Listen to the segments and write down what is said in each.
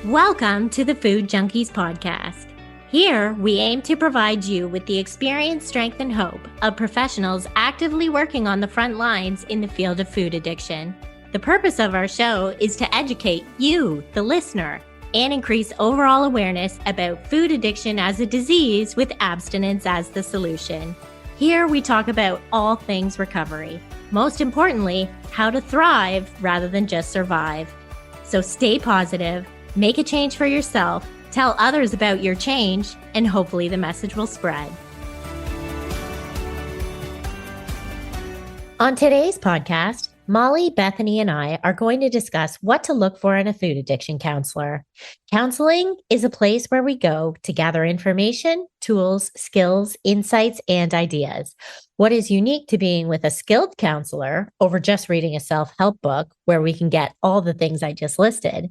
Welcome to the Food Junkies podcast. Here, we aim to provide you with the experience, strength, and hope of professionals actively working on the front lines in the field of food addiction. The purpose of our show is to educate you, the listener, and increase overall awareness about food addiction as a disease with abstinence as the solution. Here, we talk about all things recovery. Most importantly, how to thrive rather than just survive. So stay positive, make a change for yourself, tell others about your change, and hopefully the message will spread. On today's podcast, Molly, Bethany, and I are going to discuss what to look for in a food addiction counselor. Counseling is a place where we go to gather information, tools, skills, insights, and ideas. What is unique to being with a skilled counselor over just reading a self-help book where we can get all the things I just listed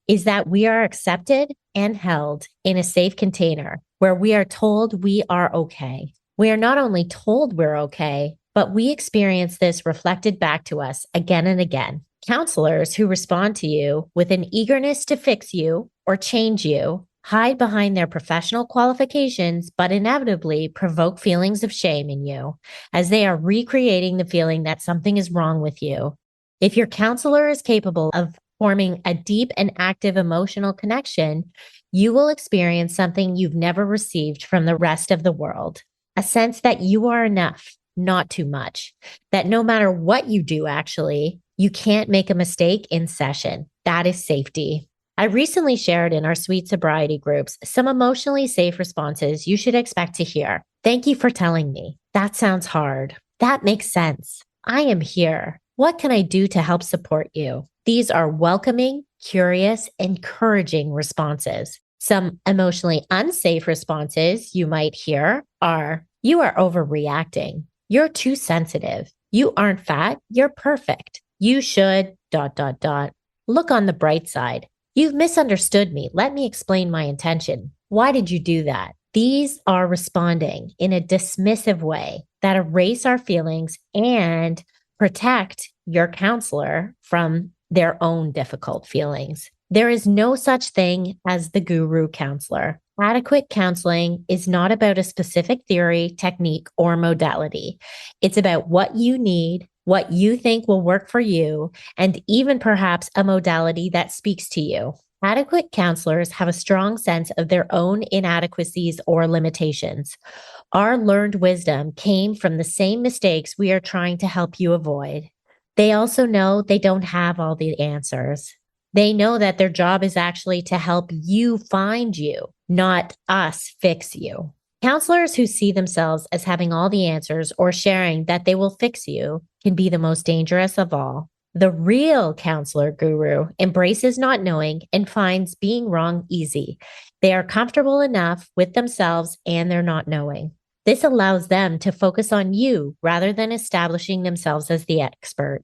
is that we are accepted and held in a safe container where we are told we are okay. We are not only told we're okay, but we experience this reflected back to us again and again. Counselors who respond to you with an eagerness to fix you or change you hide behind their professional qualifications, but inevitably provoke feelings of shame in you as they are recreating the feeling that something is wrong with you. If your counselor is capable of forming a deep and active emotional connection, you will experience something you've never received from the rest of the world, a sense that you are enough, not too much, that no matter what you do, actually, you can't make a mistake in session. That is safety. I recently shared in our Sweet Sobriety groups some emotionally safe responses you should expect to hear. Thank you for telling me. That sounds hard. That makes sense. I am here. What can I do to help support you? These are welcoming, curious, encouraging responses. Some emotionally unsafe responses you might hear are, you are overreacting. You're too sensitive. You aren't fat. You're perfect. You should ... Look on the bright side. You've misunderstood me. Let me explain my intention. Why did you do that? These are responding in a dismissive way that erase our feelings and protect your counselor from their own difficult feelings. There is no such thing as the guru counselor. Adequate counseling is not about a specific theory, technique, or modality. It's about what you need, what you think will work for you, and even perhaps a modality that speaks to you. Adequate counselors have a strong sense of their own inadequacies or limitations. Our learned wisdom came from the same mistakes we are trying to help you avoid. They also know they don't have all the answers. They know that their job is actually to help you find you, not us fix you. Counselors who see themselves as having all the answers or sharing that they will fix you can be the most dangerous of all. The real counselor guru embraces not knowing and finds being wrong easy. They are comfortable enough with themselves and their not knowing. This allows them to focus on you rather than establishing themselves as the expert.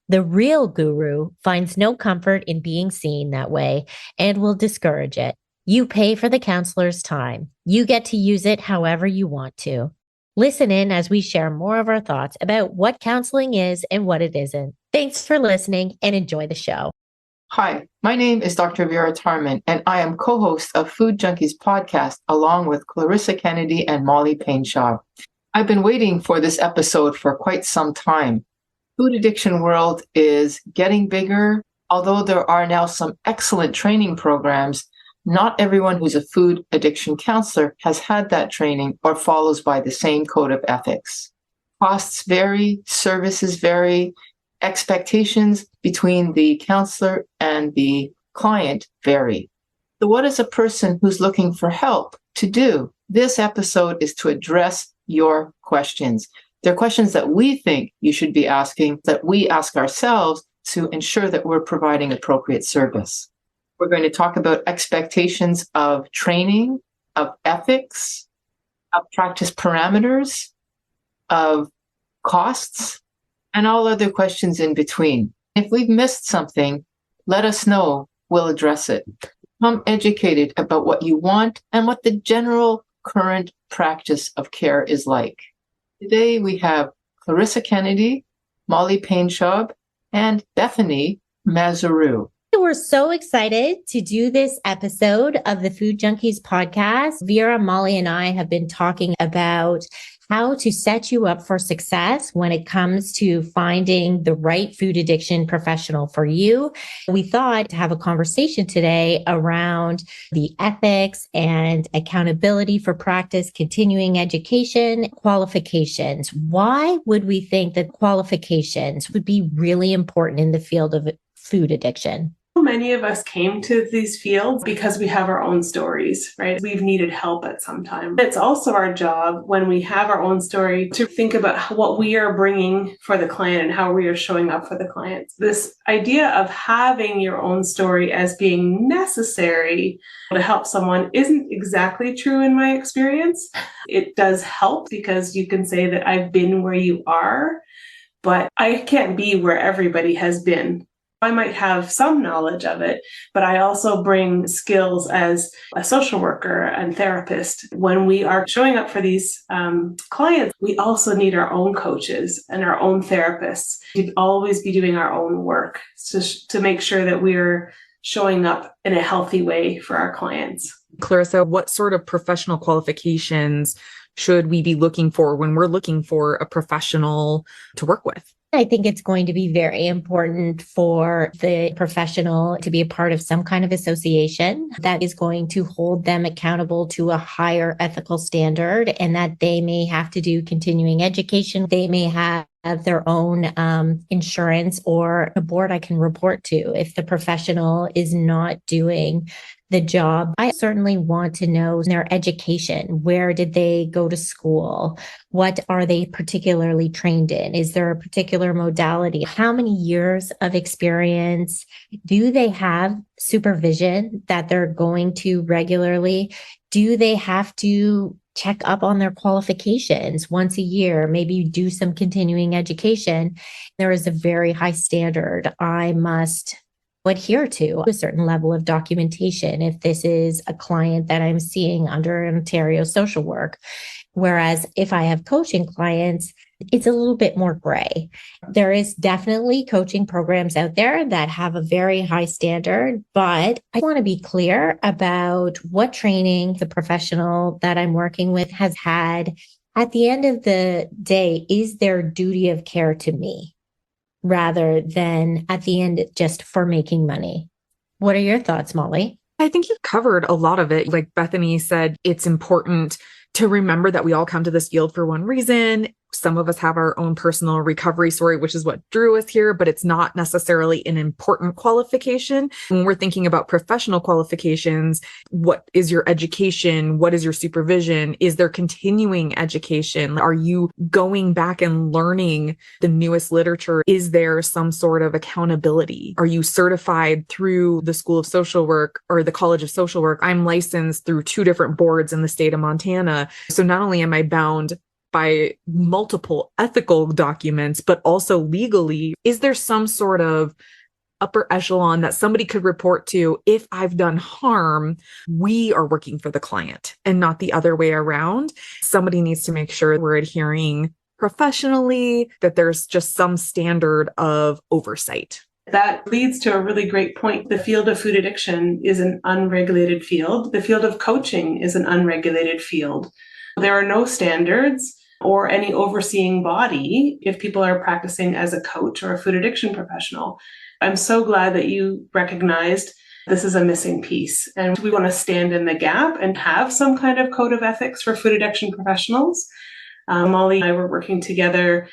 The real guru finds no comfort in being seen that way and will discourage it. You pay for the counselor's time. You get to use it however you want to. Listen in as we share more of our thoughts about what counseling is and what it isn't. Thanks for listening and enjoy the show. Hi, my name is Dr. Vera Tarman, and I am co-host of Food Junkies podcast along with Clarissa Kennedy and Molly Painshaw. I've been waiting for this episode for quite some time. Food addiction world is getting bigger. Although there are now some excellent training programs, not everyone who's a food addiction counselor has had that training or follows by the same code of ethics. Costs vary, services vary, expectations between the counselor and the client vary. So what is a person who's looking for help to do? This episode is to address your questions. They're questions that we think you should be asking, that we ask ourselves to ensure that we're providing appropriate service. We're going to talk about expectations of training, of ethics, of practice parameters, of costs, and all other questions in between. If we've missed something, let us know. We'll address it. Become educated about what you want and what the general current practice of care is like. Today we have Clarissa Kennedy, Molly Painshaw, and Bethany Mazaru. we're so excited to do this episode of the Food Junkies podcast. Vera, Molly, and I have been talking about how to set you up for success when it comes to finding the right food addiction professional for you. We thought to have a conversation today around the ethics and accountability for practice, continuing education, qualifications. Why would we think that qualifications would be really important in the field of food addiction? Many of us came to these fields because we have our own stories, right? We've needed help at some time. It's also our job when we have our own story to think about what we are bringing for the client and how we are showing up for the clients. This idea of having your own story as being necessary to help someone isn't exactly true in my experience. It does help because you can say that I've been where you are, but I can't be where everybody has been. I might have some knowledge of it, but I also bring skills as a social worker and therapist. When we are showing up for these clients, we also need our own coaches and our own therapists to always be doing our own work to make sure that we're showing up in a healthy way for our clients. Clarissa, what sort of professional qualifications should we be looking for when we're looking for a professional to work with? I think it's going to be very important for the professional to be a part of some kind of association that is going to hold them accountable to a higher ethical standard, and that they may have to do continuing education. They may have their own insurance or a board I can report to if the professional is not doing the job. I certainly want to know their education. Where did they go to school? What are they particularly trained in? Is there a particular modality? How many years of experience? Do they have supervision that they're going to regularly? Do they have to check up on their qualifications once a year, maybe do some continuing education? There is a very high standard I must adhere to, a certain level of documentation if this is a client that I'm seeing under Ontario social work. Whereas if I have coaching clients, it's a little bit more gray. There is definitely coaching programs out there that have a very high standard, but I want to be clear about what training the professional that I'm working with has had. At the end of the day, is their duty of care to me, rather than at the end just for making money. What are your thoughts, Molly? I think you've covered a lot of it. Like Bethany said, it's important to remember that we all come to this field for one reason. Some of us have our own personal recovery story, which is what drew us here, but it's not necessarily an important qualification. When we're thinking about professional qualifications, what is your education? What is your supervision? Is there continuing education? Are you going back and learning the newest literature? Is there some sort of accountability? Are you certified through the School of Social Work or the College of Social Work? I'm licensed through 2 different boards in the state of Montana. So not only am I bound by multiple ethical documents, but also legally, is there some sort of upper echelon that somebody could report to? If I've done harm, we are working for the client and not the other way around. Somebody needs to make sure we're adhering professionally, that there's just some standard of oversight. That leads to a really great point. The field of food addiction is an unregulated field. The field of coaching is an unregulated field. There are no standards or any overseeing body if people are practicing as a coach or a food addiction professional. I'm so glad that you recognized this is a missing piece, and we want to stand in the gap and have some kind of code of ethics for food addiction professionals. Molly and I were working together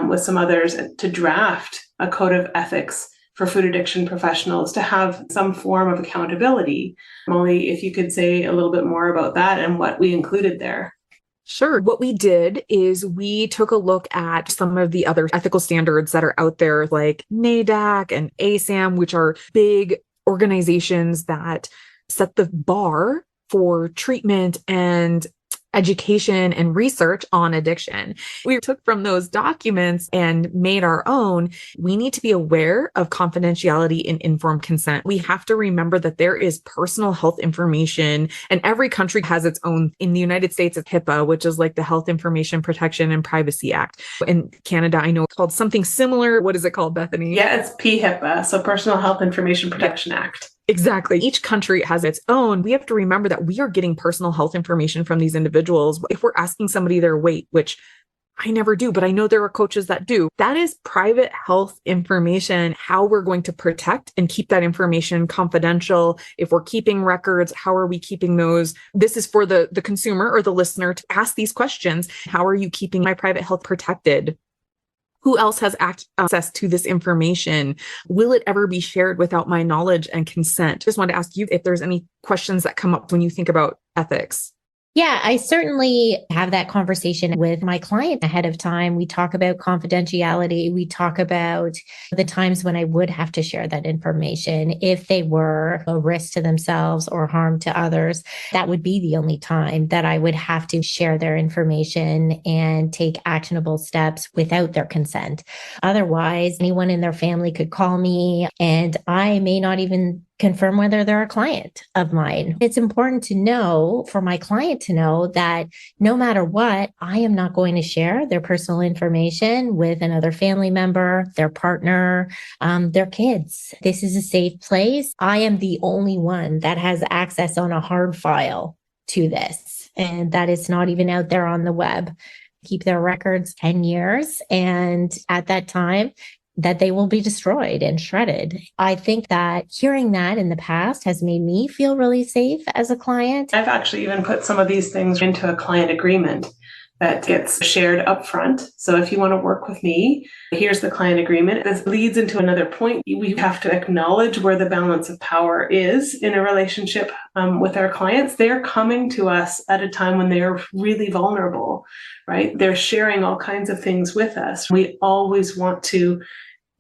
with some others to draft a code of ethics for food addiction professionals to have some form of accountability. Molly, if you could say a little bit more about that and what we included there. Sure. What we did is we took a look at some of the other ethical standards that are out there, like NADAC and ASAM, which are big organizations that set the bar for treatment and education and research on addiction. We took from those documents and made our own. We need to be aware of confidentiality and informed consent. We have to remember that there is personal health information, and every country has its own. In the United States, it's HIPAA, which is like the Health Information Protection and Privacy Act. In Canada, I know it's called something similar. What is it called, Bethany? Yeah, it's PHIPAA, so Personal Health Information Protection Act. Exactly. Each country has its own. We have to remember that we are getting personal health information from these individuals. If we're asking somebody their weight, which I never do, but I know there are coaches that do, that is private health information. How we're going to protect and keep that information confidential. If we're keeping records, how are we keeping those? This is for the consumer or the listener to ask these questions. How are you keeping my private health protected? Who else has access to this information? Will it ever be shared without my knowledge and consent? Just wanted to ask you if there's any questions that come up when you think about ethics. Yeah, I certainly have that conversation with my client ahead of time. We talk about confidentiality. We talk about the times when I would have to share that information if they were a risk to themselves or harm to others. That would be the only time that I would have to share their information and take actionable steps without their consent. Otherwise, anyone in their family could call me and I may not even confirm whether they're a client of mine. It's important to know, for my client to know, that no matter what, I am not going to share their personal information with another family member, their partner, their kids. This is a safe place. I am the only one that has access on a hard file to this, and that is not even out there on the web. Keep their records 10 years, and at that time, that they will be destroyed and shredded. I think that hearing that in the past has made me feel really safe as a client. I've actually even put some of these things into a client agreement that gets shared upfront. So if you want to work with me, here's the client agreement. This leads into another point. We have to acknowledge where the balance of power is in a relationship with our clients. They're coming to us at a time when they are really vulnerable, right? They're sharing all kinds of things with us. We always want to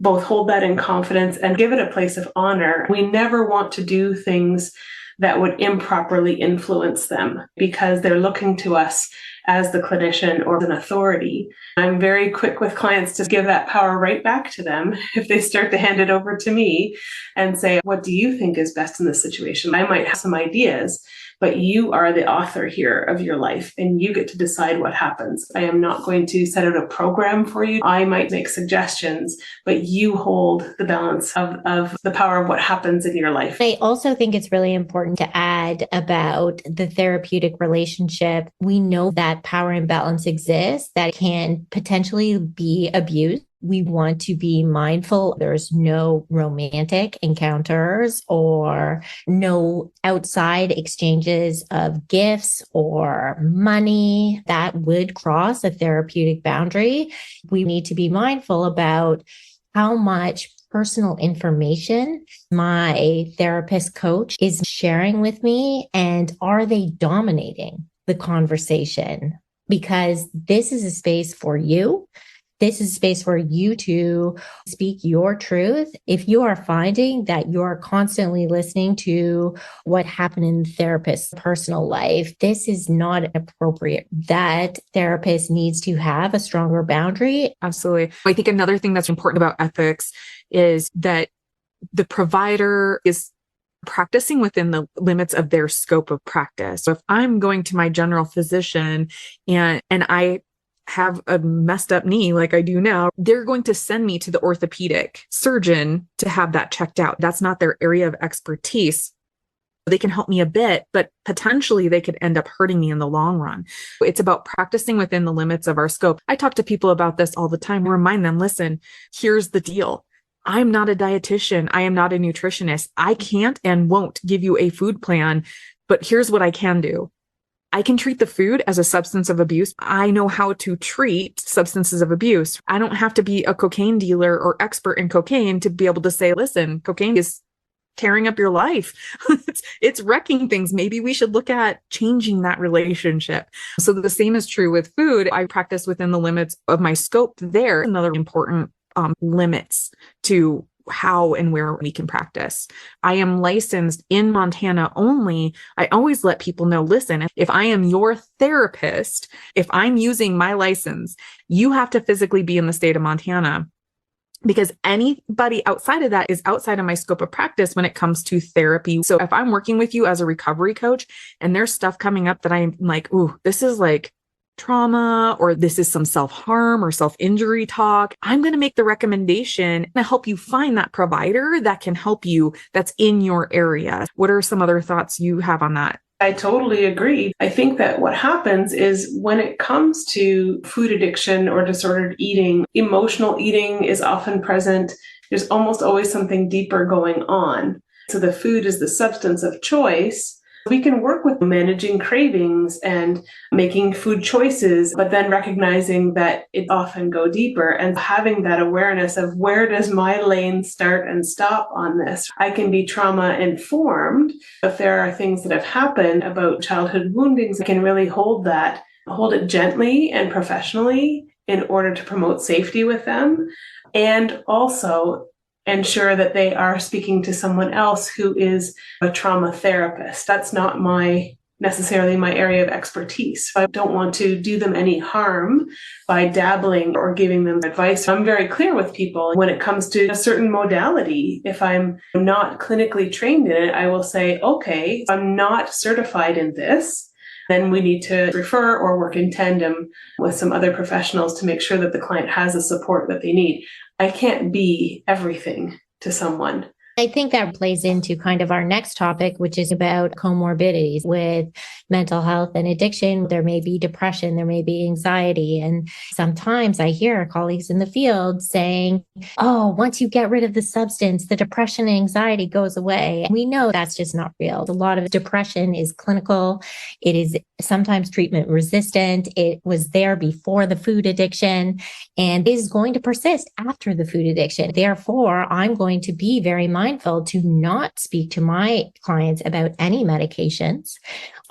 both hold that in confidence and give it a place of honor. We never want to do things that would improperly influence them because they're looking to us as the clinician or an authority. I'm very quick with clients to give that power right back to them if they start to hand it over to me and say, what do you think is best in this situation? I might have some ideas, but you are the author here of your life and you get to decide what happens. I am not going to set out a program for you. I might make suggestions, but you hold the balance of the power of what happens in your life. I also think it's really important to add about the therapeutic relationship. We know that power imbalance exists that can potentially be abused. We want to be mindful there's no romantic encounters or no outside exchanges of gifts or money that would cross a therapeutic boundary. We need to be mindful about how much personal information my therapist coach is sharing with me, and are they dominating the conversation? Because this is a space for you. This is a space for you to speak your truth. If you are finding that you're constantly listening to what happened in the therapist's personal life, this is not appropriate. That therapist needs to have a stronger boundary. Absolutely. I think another thing that's important about ethics is that the provider is practicing within the limits of their scope of practice. So if I'm going to my general physician and I have a messed up knee like I do now, they're going to send me to the orthopedic surgeon to have that checked out. That's not their area of expertise. They can help me a bit, but potentially they could end up hurting me in the long run. It's about practicing within the limits of our scope. I talk to people about this all the time. Remind them, listen, here's the deal. I'm not a dietitian. I am not a nutritionist. I can't and won't give you a food plan, but here's what I can do. I can treat the food as a substance of abuse. I know how to treat substances of abuse. I don't have to be a cocaine dealer or expert in cocaine to be able to say, listen, cocaine is tearing up your life. It's wrecking things. Maybe we should look at changing that relationship. So the same is true with food. I practice within the limits of my scope there. Another important limits to how and where we can practice. I am licensed in Montana only. I always let people know, listen, if I am your therapist, if I'm using my license, you have to physically be in the state of Montana, because anybody outside of that is outside of my scope of practice when it comes to therapy. So if I'm working with you as a recovery coach and there's stuff coming up that I'm like, ooh, this is like trauma, or this is some self-harm or self-injury talk, I'm going to make the recommendation and help you find that provider that can help you, that's in your area. What are some other thoughts you have on that? I totally agree. I think that what happens is when it comes to food addiction or disordered eating, emotional eating is often present. There's almost always something deeper going on. So the food is the substance of choice. We can work with managing cravings and making food choices, but then recognizing that it often go deeper and having that awareness of where does my lane start and stop on this. I can be trauma informed. If there are things that have happened about childhood woundings, I can really hold it gently and professionally in order to promote safety with them, and also ensure that they are speaking to someone else who is a trauma therapist. That's not necessarily my area of expertise. I don't want to do them any harm by dabbling or giving them advice. I'm very clear with people when it comes to a certain modality. If I'm not clinically trained in it, I will say, okay, I'm not certified in this. Then we need to refer or work in tandem with some other professionals to make sure that the client has the support that they need. I can't be everything to someone. I think that plays into kind of our next topic, which is about comorbidities with mental health and addiction. There may be depression, there may be anxiety. And sometimes I hear colleagues in the field saying, oh, once you get rid of the substance, the depression and anxiety goes away. We know that's just not real. A lot of depression is clinical. It is sometimes treatment resistant. It was there before the food addiction and is going to persist after the food addiction. Therefore, I'm going to be very mindful to not speak to my clients about any medications.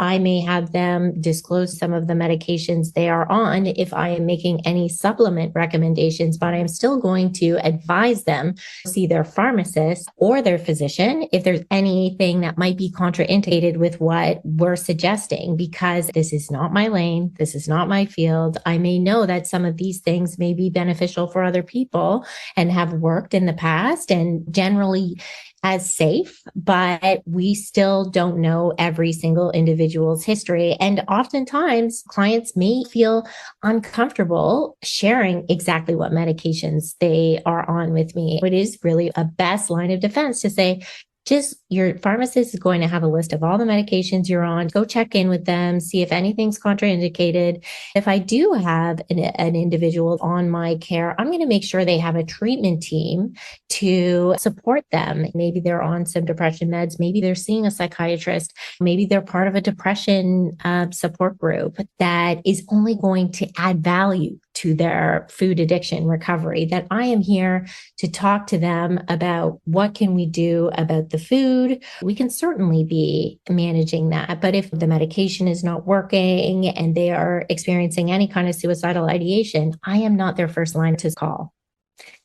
I may have them disclose some of the medications they are on if I am making any supplement recommendations, but I'm still going to advise them to see their pharmacist or their physician if there's anything that might be contraindicated with what we're suggesting, because this is not my lane. This is not my field. I may know that some of these things may be beneficial for other people and have worked in the past and generally as safe, but we still don't know every single individual's history. And oftentimes clients may feel uncomfortable sharing exactly what medications they are on with me. It is really a best line of defense to say, just your pharmacist is going to have a list of all the medications you're on. Go check in with them, see if anything's contraindicated. If I do have an individual on my care, I'm going to make sure they have a treatment team to support them. Maybe they're on some depression meds. Maybe they're seeing a psychiatrist. Maybe they're part of a depression support group that is only going to add value to their food addiction recovery, that I am here to talk to them about what can we do about the food. We can certainly be managing that. But if the medication is not working and they are experiencing any kind of suicidal ideation, I am not their first line to call.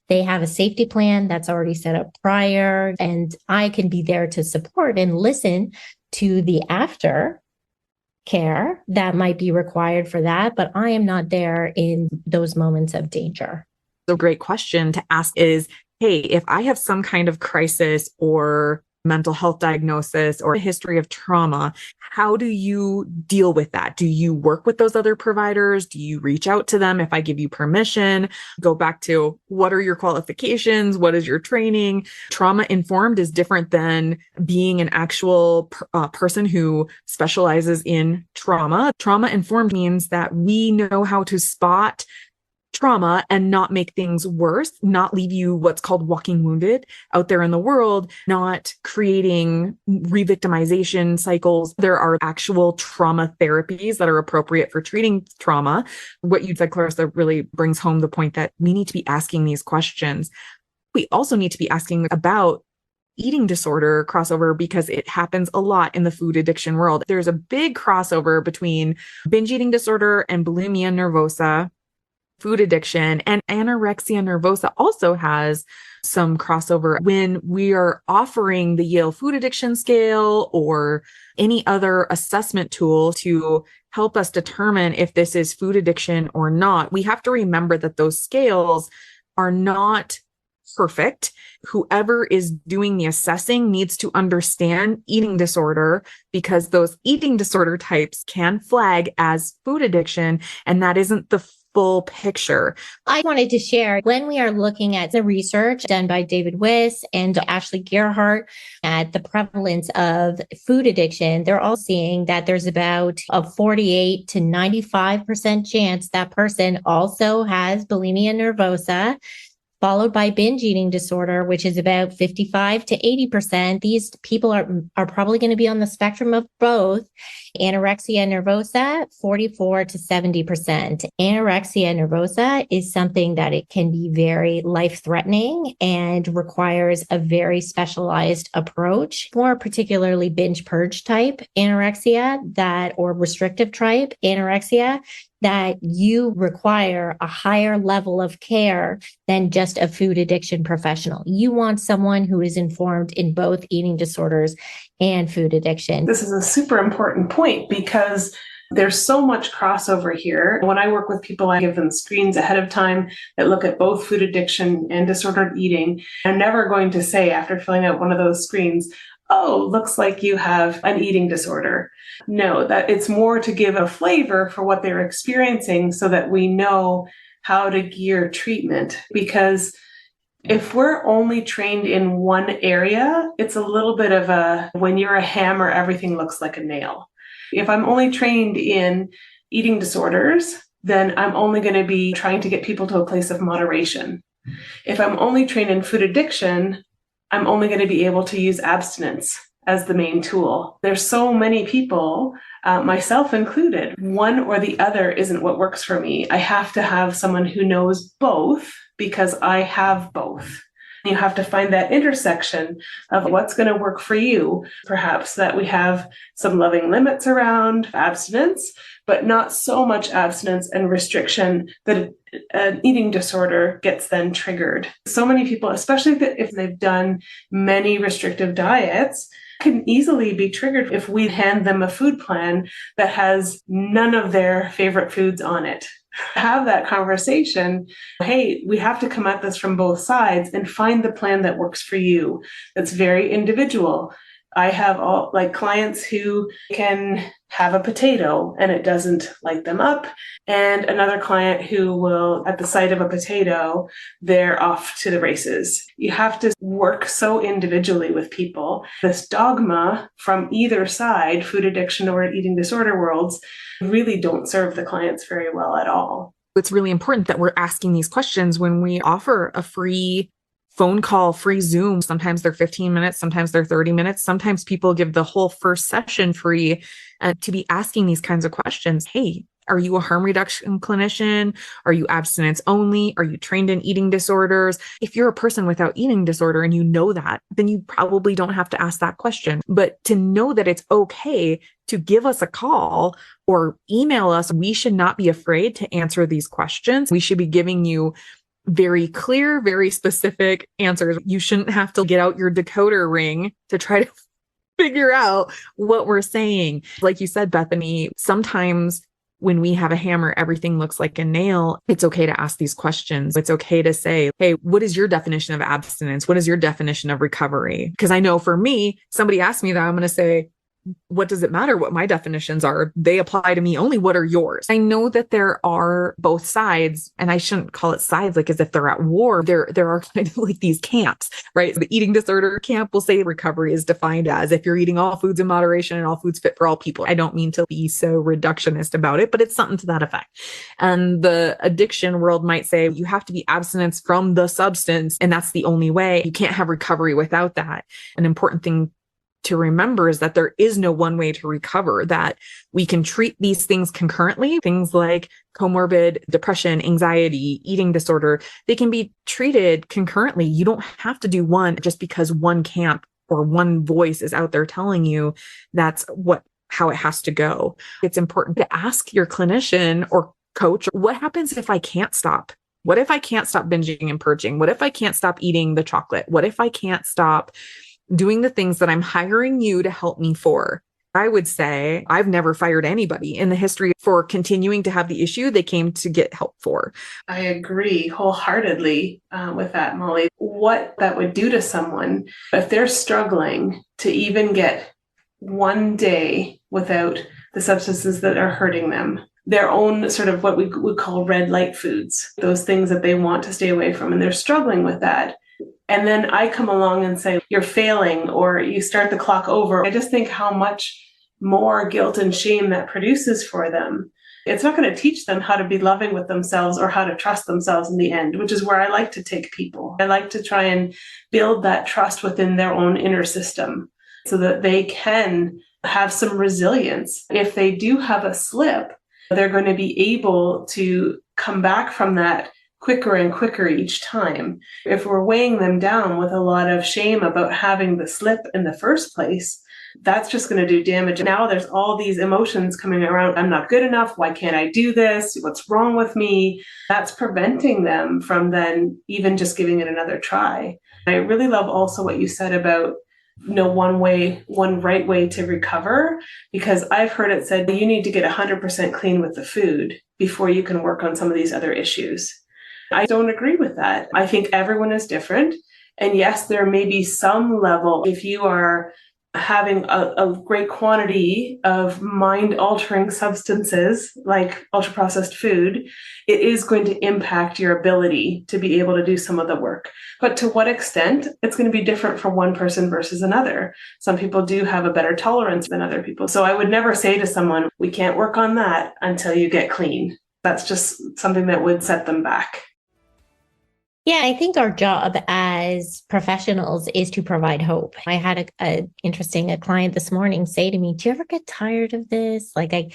They have a safety plan that's already set up prior, and I can be there to support and listen to the after care that might be required for that, but I am not there in those moments of danger. A great question to ask is, hey, if I have some kind of crisis or mental health diagnosis or a history of trauma, how do you deal with that? Do you work with those other providers? Do you reach out to them if I give you permission? Go back to what are your qualifications? What is your training? Trauma informed is different than being an actual person who specializes in trauma. Trauma informed means that we know how to spot trauma and not make things worse, not leave you what's called walking wounded out there in the world, not creating re-victimization cycles. There are actual trauma therapies that are appropriate for treating trauma. What you said, Clarissa, really brings home the point that we need to be asking these questions. We also need to be asking about eating disorder crossover, because it happens a lot in the food addiction world. There's a big crossover between binge eating disorder and bulimia nervosa. food addiction. And anorexia nervosa also has some crossover when we are offering the Yale Food Addiction Scale or any other assessment tool to help us determine if this is food addiction or not. We have to remember that those scales are not perfect. Whoever is doing the assessing needs to understand eating disorder, because those eating disorder types can flag as food addiction, and that isn't the full picture. I wanted to share, when we are looking at the research done by David Wiss and Ashley Gerhardt at the prevalence of food addiction, they're all seeing that there's about a 48 to 95% chance that person also has bulimia nervosa, followed by binge eating disorder, which is about 55 to 80%. These people are probably going to be on the spectrum of both. Anorexia nervosa, 44 to 70%. Anorexia nervosa is something that it can be very life-threatening and requires a very specialized approach. More particularly binge purge type anorexia or restrictive type anorexia, that you require a higher level of care than just a food addiction professional. You want someone who is informed in both eating disorders and food addiction. This is a super important point because there's so much crossover here. When I work with people, I give them screens ahead of time that look at both food addiction and disordered eating. I'm never going to say after filling out one of those screens, oh, looks like you have an eating disorder. No, that it's more to give a flavor for what they're experiencing so that we know how to gear treatment. Because if we're only trained in one area, it's a little bit of when you're a hammer, everything looks like a nail. If I'm only trained in eating disorders, then I'm only going to be trying to get people to a place of moderation. If I'm only trained in food addiction, I'm only going to be able to use abstinence as the main tool. There's so many people, myself included, one or the other isn't what works for me. I have to have someone who knows both because I have both. You have to find that intersection of what's going to work for you. Perhaps that we have some loving limits around abstinence, but not so much abstinence and restriction that an eating disorder gets then triggered. So many people, especially if they've done many restrictive diets, can easily be triggered if we hand them a food plan that has none of their favorite foods on it. Have that conversation. Hey, we have to come at this from both sides and find the plan that works for you. That's very individual. I have clients who can have a potato and it doesn't light them up. And another client who will, at the sight of a potato, they're off to the races. You have to work so individually with people. This dogma from either side, food addiction or eating disorder worlds, really don't serve the clients very well at all. It's really important that we're asking these questions when we offer a free phone call, free Zoom. Sometimes they're 15 minutes, sometimes they're 30 minutes. Sometimes people give the whole first session free to be asking these kinds of questions. Hey, are you a harm reduction clinician? Are you abstinence only? Are you trained in eating disorders? If you're a person without eating disorder and you know that, then you probably don't have to ask that question. But to know that it's okay to give us a call or email us, we should not be afraid to answer these questions. We should be giving you very clear, very specific answers. You shouldn't have to get out your decoder ring to try to figure out what we're saying. Like you said, Bethany, sometimes when we have a hammer, everything looks like a nail. It's okay to ask these questions. It's okay to say, hey, what is your definition of abstinence? What is your definition of recovery? Because I know for me, somebody asked me that, I'm going to say, what does it matter what my definitions are? They apply to me only. What are yours? I know that there are both sides, and I shouldn't call it sides like as if they're at war. There are kind of like these camps, right? The eating disorder camp will say recovery is defined as if you're eating all foods in moderation and all foods fit for all people. I don't mean to be so reductionist about it, but it's something to that effect. And the addiction world might say you have to be abstinence from the substance, and that's the only way. You can't have recovery without that. An important thing to remember is that there is no one way to recover, that we can treat these things concurrently. Things like comorbid depression, anxiety, eating disorder, they can be treated concurrently. You don't have to do one just because one camp or one voice is out there telling you that's how it has to go. It's important to ask your clinician or coach, what happens if I can't stop? What if I can't stop binging and purging? What if I can't stop eating the chocolate? What if I can't stop doing the things that I'm hiring you to help me for? I would say I've never fired anybody in the history for continuing to have the issue they came to get help for. I agree wholeheartedly with that, Molly. What that would do to someone if they're struggling to even get one day without the substances that are hurting them, their own sort of what we would call red light foods, those things that they want to stay away from, and they're struggling with that. And then I come along and say, you're failing, or you start the clock over. I just think how much more guilt and shame that produces for them. It's not going to teach them how to be loving with themselves or how to trust themselves in the end, which is where I like to take people. I like to try and build that trust within their own inner system so that they can have some resilience. If they do have a slip, they're going to be able to come back from that quicker and quicker each time. If we're weighing them down with a lot of shame about having the slip in the first place, that's just going to do damage. Now there's all these emotions coming around. I'm not good enough. Why can't I do this? What's wrong with me? That's preventing them from then even just giving it another try. I really love also what you said about one right way to recover, because I've heard it said you need to get 100% clean with the food before you can work on some of these other issues. I don't agree with that. I think everyone is different. And yes, there may be some level, if you are having a great quantity of mind-altering substances like ultra-processed food, it is going to impact your ability to be able to do some of the work. But to what extent, it's going to be different for one person versus another. Some people do have a better tolerance than other people. So I would never say to someone, we can't work on that until you get clean. That's just something that would set them back. Yeah, I think our job as professionals is to provide hope. I had a client this morning say to me, do you ever get tired of this? Like I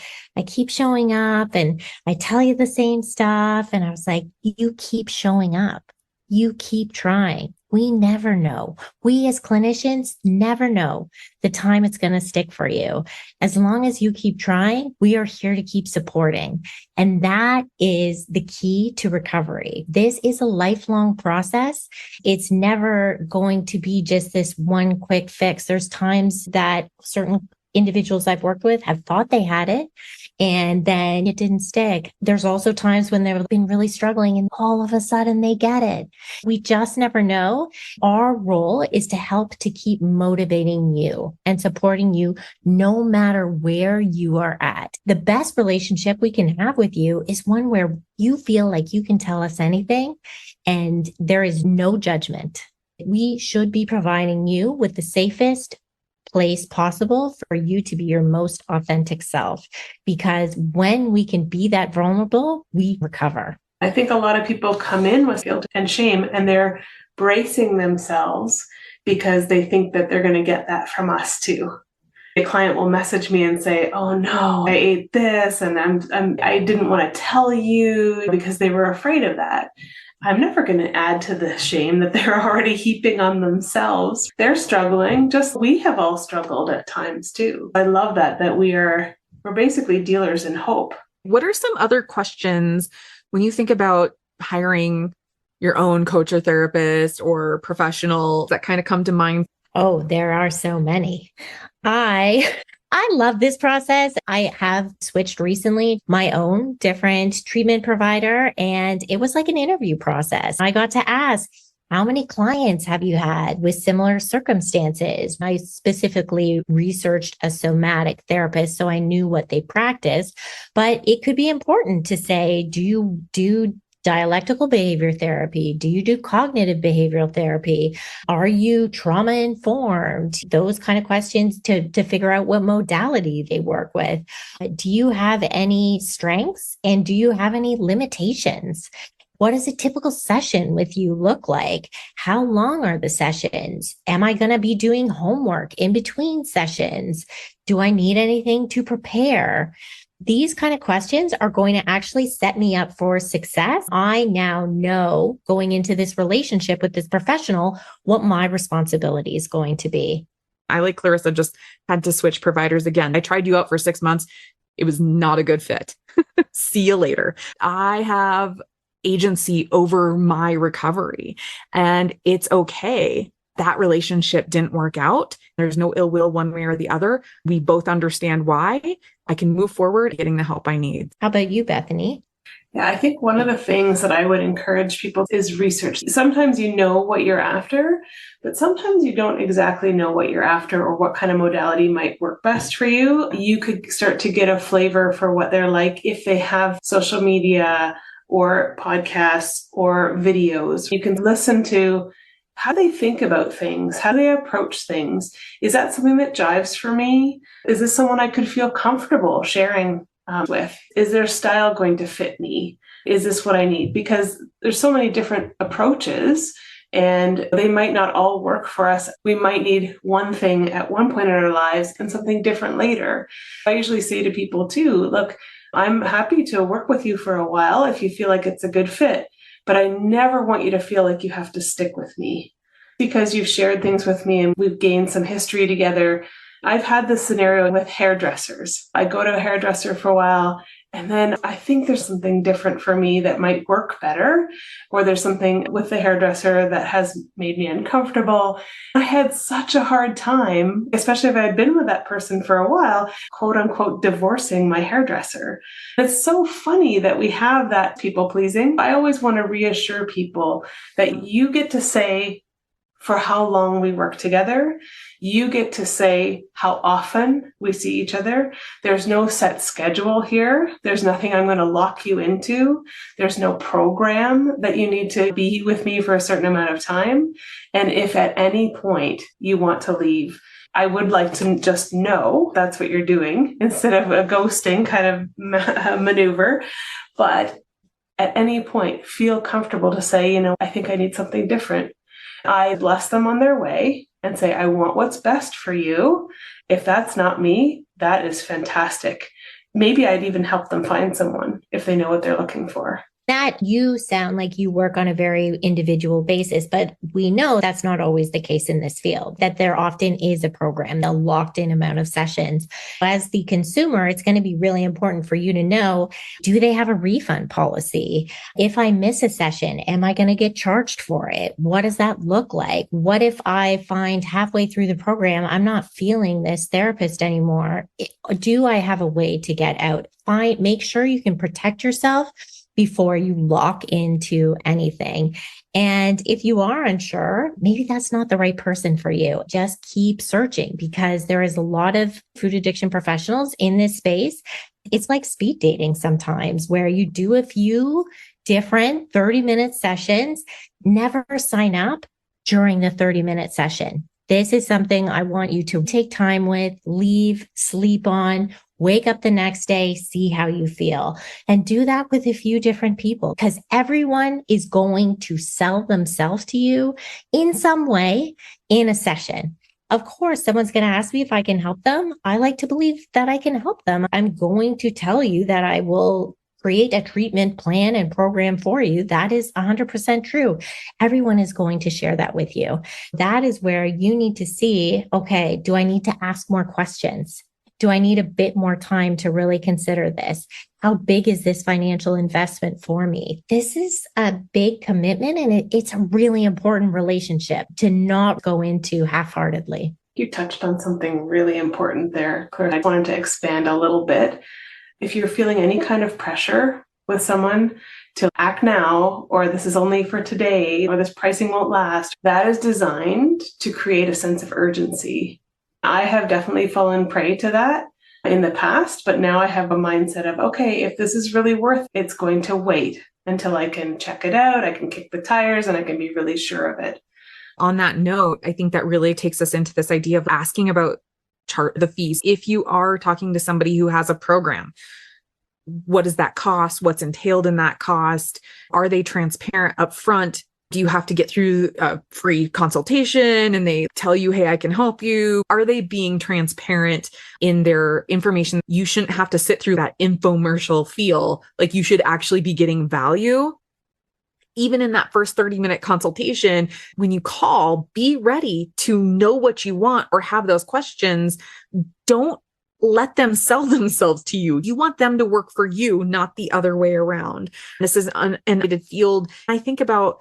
keep showing up and I tell you the same stuff. And I was like, you keep showing up. You keep trying. We never know. We as clinicians never know the time it's going to stick for you. As long as you keep trying, we are here to keep supporting. And that is the key to recovery. This is a lifelong process. It's never going to be just this one quick fix. There's times that certain individuals I've worked with have thought they had it, and then it didn't stick. There's also times when they've been really struggling and all of a sudden they get it. We just never know. Our role is to help to keep motivating you and supporting you no matter where you are at. The best relationship we can have with you is one where you feel like you can tell us anything and there is no judgment. We should be providing you with the safest place possible for you to be your most authentic self. Because when we can be that vulnerable, we recover. I think a lot of people come in with guilt and shame and they're bracing themselves because they think that they're going to get that from us too. A client will message me and say, oh no, I ate this and I didn't want to tell you because they were afraid of that. I'm never going to add to the shame that they're already heaping on themselves. They're struggling, just we have all struggled at times too. I love that we're basically dealers in hope. What are some other questions when you think about hiring your own coach or therapist or professional that kind of come to mind? Oh, there are so many. I love this process. I have switched recently my own different treatment provider, and it was like an interview process. I got to ask, how many clients have you had with similar circumstances? I specifically researched a somatic therapist, so I knew what they practiced, but it could be important to say, do you do dialectical behavior therapy? Do you do cognitive behavioral therapy? Are you trauma informed? Those kind of questions to figure out what modality they work with. Do you have any strengths and do you have any limitations? What does a typical session with you look like? How long are the sessions? Am I going to be doing homework in between sessions? Do I need anything to prepare? These kind of questions are going to actually set me up for success. I now know going into this relationship with this professional what my responsibility is going to be. I, like Clarissa, just had to switch providers again. I tried you out for 6 months. It was not a good fit. See you later. I have agency over my recovery, and it's okay. That relationship didn't work out. There's no ill will one way or the other. We both understand why. I can move forward getting the help I need. How about you, Bethany? Yeah, I think one of the things that I would encourage people is research. Sometimes you know what you're after, but sometimes you don't exactly know what you're after or what kind of modality might work best for you. You could start to get a flavor for what they're like if they have social media or podcasts or videos. You can listen to how they think about things, how they approach things. Is that something that jives for me? Is this someone I could feel comfortable sharing with? Is their style going to fit me? Is this what I need? Because there's so many different approaches and they might not all work for us. We might need one thing at one point in our lives and something different later. I usually say to people too, look, I'm happy to work with you for a while if you feel like it's a good fit, but I never want you to feel like you have to stick with me because you've shared things with me and we've gained some history together. I've had this scenario with hairdressers. I go to a hairdresser for a while, and then I think there's something different for me that might work better, or there's something with the hairdresser that has made me uncomfortable. I had such a hard time, especially if I had been with that person for a while, quote unquote, divorcing my hairdresser. It's so funny that we have that people pleasing. I always want to reassure people that you get to say for how long we work together. You get to say how often we see each other. There's no set schedule here. There's nothing I'm going to lock you into. There's no program that you need to be with me for a certain amount of time. And if at any point you want to leave, I would like to just know that's what you're doing instead of a ghosting kind of maneuver. But at any point, feel comfortable to say, I think I need something different. I bless them on their way and say, I want what's best for you. If that's not me, that is fantastic. Maybe I'd even help them find someone if they know what they're looking for. That you sound like you work on a very individual basis, but we know that's not always the case in this field, that there often is a program, a locked in amount of sessions. As the consumer, it's going to be really important for you to know, do they have a refund policy? If I miss a session, am I going to get charged for it? What does that look like? What if I find halfway through the program, I'm not feeling this therapist anymore? Do I have a way to get out? Make sure you can protect yourself before you lock into anything. And if you are unsure, maybe that's not the right person for you. Just keep searching because there is a lot of food addiction professionals in this space. It's like speed dating sometimes where you do a few different 30-minute sessions, never sign up during the 30-minute session. This is something I want you to take time with, leave, sleep on, wake up the next day, see how you feel, and do that with a few different people because everyone is going to sell themselves to you in some way in a session. Of course, someone's going to ask me if I can help them. I like to believe that I can help them. I'm going to tell you that I will create a treatment plan and program for you. That is 100% true. Everyone is going to share that with you. That is where you need to see, okay, do I need to ask more questions? Do I need a bit more time to really consider this? How big is this financial investment for me? This is a big commitment and it's a really important relationship to not go into half-heartedly. You touched on something really important there, Claire. I wanted to expand a little bit. If you're feeling any kind of pressure with someone to act now, or this is only for today, or this pricing won't last, that is designed to create a sense of urgency. I have definitely fallen prey to that in the past, but now I have a mindset of, okay, if this is really worth it, it's going to wait until I can check it out, I can kick the tires, and I can be really sure of it. On that note, I think that really takes us into this idea of asking about the fees. If you are talking to somebody who has a program, what does that cost? What's entailed in that cost? Are they transparent up front? Do you have to get through a free consultation and they tell you, hey, I can help you? Are they being transparent in their information? You shouldn't have to sit through that infomercial feel like you should actually be getting value. Even in that first 30-minute consultation, when you call, be ready to know what you want or have those questions. Don't let them sell themselves to you. You want them to work for you, not the other way around. This is an unedited field. I think about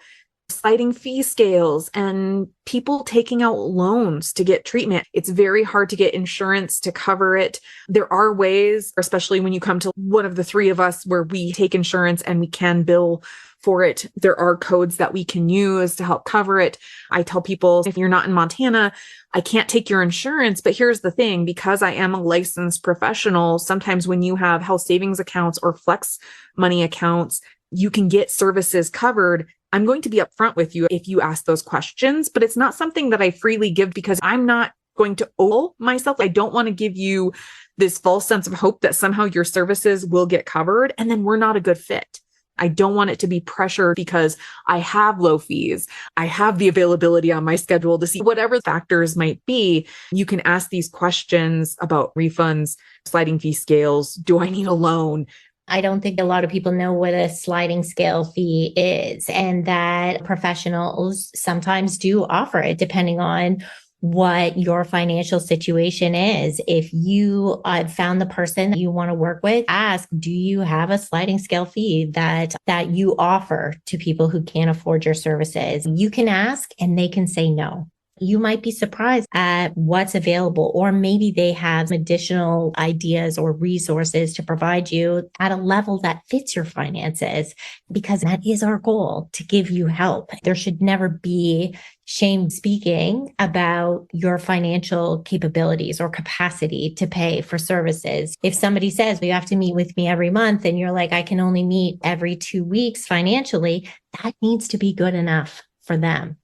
sliding fee scales and people taking out loans to get treatment. It's very hard to get insurance to cover it. There are ways, especially when you come to one of the three of us, where we take insurance and we can bill for it. There are codes that we can use to help cover it. I tell people, if you're not in Montana, I can't take your insurance. But here's the thing, because I am a licensed professional, sometimes when you have health savings accounts or flex money accounts, you can get services covered. I'm going to be upfront with you if you ask those questions, but it's not something that I freely give because I'm not going to owe myself. I don't want to give you this false sense of hope that somehow your services will get covered and then we're not a good fit. I don't want it to be pressure because I have low fees. I have the availability on my schedule to see whatever factors might be. You can ask these questions about refunds, sliding fee scales. Do I need a loan? I don't think a lot of people know what a sliding scale fee is, and that professionals sometimes do offer it depending on what your financial situation is. If you found the person that you want to work with, ask, do you have a sliding scale fee that you offer to people who can't afford your services? You can ask and they can say no. You might be surprised at what's available, or maybe they have additional ideas or resources to provide you at a level that fits your finances, because that is our goal, to give you help. There should never be shame speaking about your financial capabilities or capacity to pay for services. If somebody says, well, you have to meet with me every month, and you're like, I can only meet every 2 weeks financially, that needs to be good enough for them.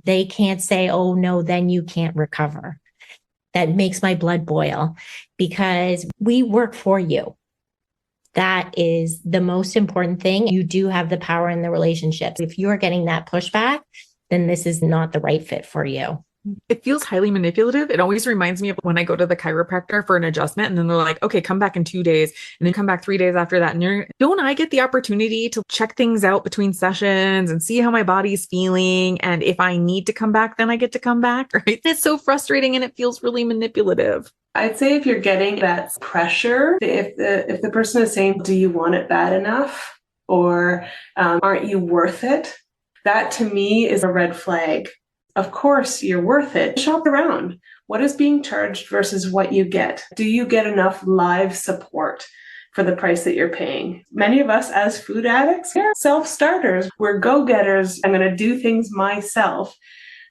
They can't say, oh, no, then you can't recover. That makes my blood boil, because we work for you. That is the most important thing. You do have the power in the relationships. If you're getting that pushback, then this is not the right fit for you. It feels highly manipulative. It always reminds me of when I go to the chiropractor for an adjustment and then they're like, okay, come back in 2 days and then come back 3 days after that. And don't I get the opportunity to check things out between sessions and see how my body's feeling? And if I need to come back, then I get to come back, right? It's so frustrating and it feels really manipulative. I'd say if you're getting that pressure, if the person is saying, do you want it bad enough? Or aren't you worth it? That to me is a red flag. Of course, you're worth it. Shop around. What is being charged versus what you get? Do you get enough live support for the price that you're paying? Many of us as food addicts, we're self-starters. We're go-getters. I'm going to do things myself.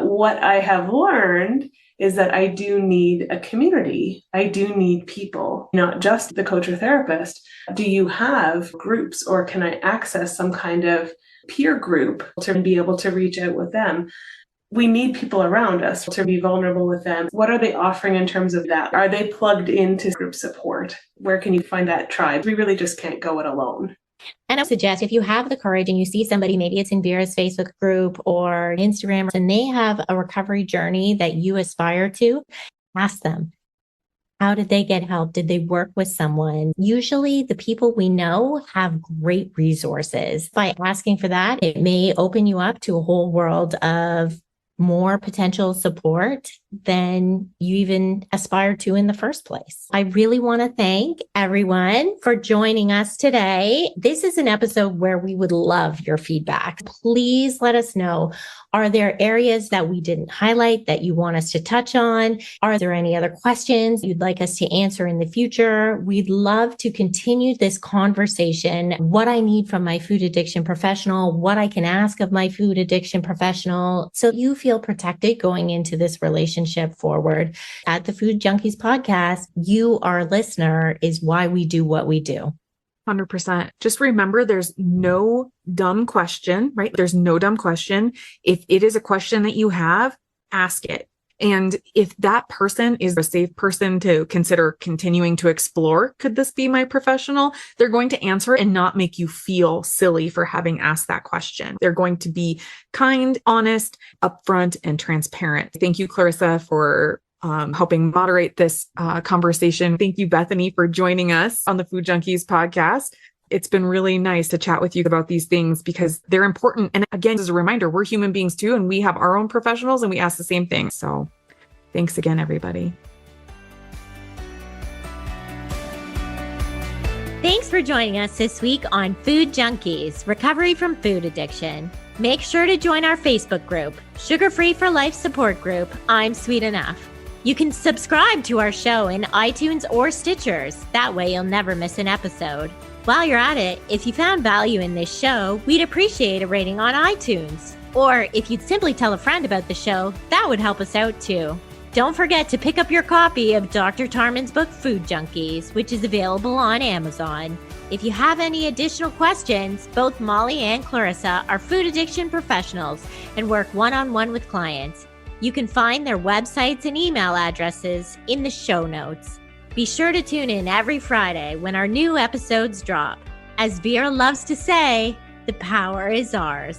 What I have learned is that I do need a community. I do need people, not just the coach or therapist. Do you have groups, or can I access some kind of peer group to be able to reach out with them? We need people around us to be vulnerable with them. What are they offering in terms of that? Are they plugged into group support? Where can you find that tribe? We really just can't go it alone. And I suggest, if you have the courage and you see somebody, maybe it's in Vera's Facebook group or Instagram, and they have a recovery journey that you aspire to, ask them, how did they get help? Did they work with someone? Usually the people we know have great resources. By asking for that, it may open you up to a whole world of more potential support than you even aspired to in the first place. I really want to thank everyone for joining us today. This is an episode where we would love your feedback. Please let us know. Are there areas that we didn't highlight that you want us to touch on? Are there any other questions you'd like us to answer in the future? We'd love to continue this conversation. What I need from my food addiction professional, what I can ask of my food addiction professional, so you feel protected going into this relationship forward. At the Food Junkies podcast, you, our listener, is why we do what we do. 100%. Just remember, there's no dumb question, right? There's no dumb question. If it is a question that you have, ask it. And if that person is a safe person to consider continuing to explore, could this be my professional? They're going to answer and not make you feel silly for having asked that question. They're going to be kind, honest, upfront, and transparent. Thank you, Clarissa, for helping moderate this conversation. Thank you, Bethany, for joining us on the Food Junkies podcast. It's been really nice to chat with you about these things because they're important. And again, as a reminder, we're human beings too, and we have our own professionals and we ask the same thing. So thanks again, everybody. Thanks for joining us this week on Food Junkies, Recovery from Food Addiction. Make sure to join our Facebook group, Sugar Free for Life support group, I'm Sweet Enough. You can subscribe to our show in iTunes or Stitchers. That way you'll never miss an episode. While you're at it, if you found value in this show, we'd appreciate a rating on iTunes. Or if you'd simply tell a friend about the show, that would help us out too. Don't forget to pick up your copy of Dr. Tarman's book, Food Junkies, which is available on Amazon. If you have any additional questions, both Molly and Clarissa are food addiction professionals and work one-on-one with clients. You can find their websites and email addresses in the show notes. Be sure to tune in every Friday when our new episodes drop. As Vera loves to say, the power is ours.